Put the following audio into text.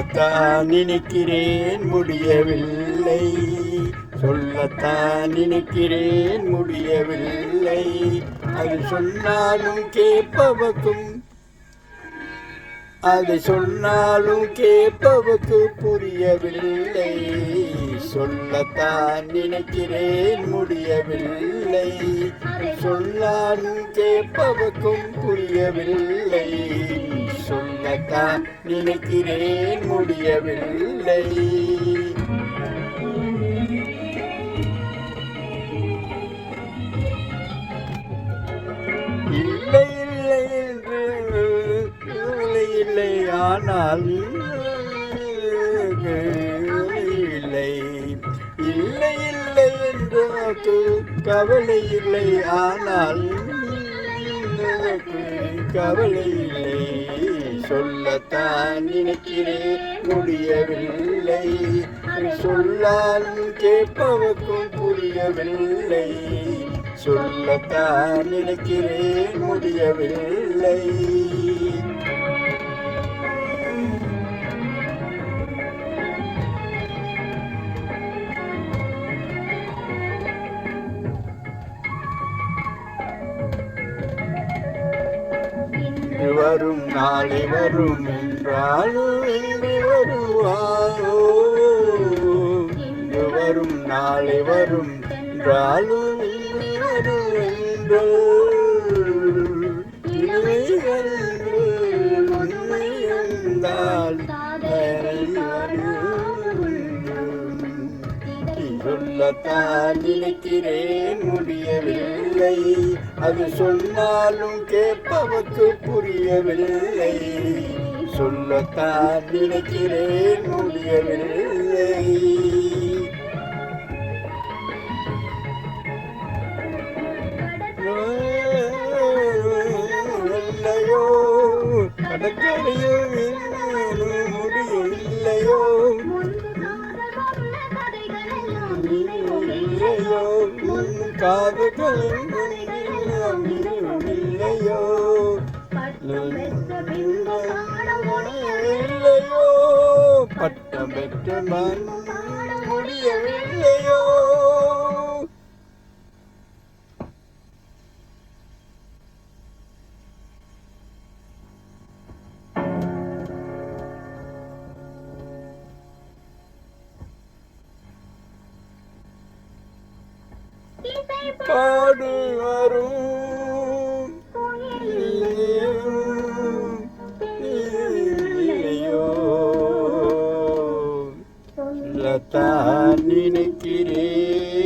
சொல்லத்தான் நினைக்கிறேன் முடியவில்லை, சொல்லத்தான் நினைக்கிறேன் முடியவில்லை. அது சொன்னாலும் கேட்பவர்க்கும், அதை சொன்னாலும் கேட்பவர்க்கு புரியவில்லை. சொல்லத்தான் நினைக்கிறேன் முடியவில்லை, சொன்னாலும் கேட்பவர்க்கும் புரியவில்லை. சொல்லத்தான் நினைக்கிறேன் முடியவில்லை. இல்லை இல்லை என்று இல்லை, ஆனால் இல்லை இல்லை இல்லை என்று கவலை இல்லை, ஆனால் கவலை இல்லை. சொல்லத்தான் நினைக்கிறேன் முடியவில்லை, சொல்லாலும் கேட்பவர்க்கும் புரியவில்லை. சொல்லத்தான் நினைக்கிறேன் முடியவில்லை. வரும் நாளை வரும் என்றாலும் இன்று வருவாரோ, இன்று வரும் நாளை வரும் என்றாலும் இன்று வரும் என்றோ, உண்மை என்றால் சொல்லத்தான் நினைக்கிறேன் முடியவில்லை, அது சொன்னாலும் கேட்பவர்க்கு புரியவில்லை. சொல்லத்தான் நினைக்கிறேன் முடியவில்லை. இல்லையோ கடற்கரையில் முடியவில்லையோ, இல்லையோ காதுகளின் இல்லையோ, இல்லையோ பட்டம் பெற்ற முடியவில்லையோ. பாடு வரும் இல்லையோ, சொல்லத்தான் நினைக்கிறேன்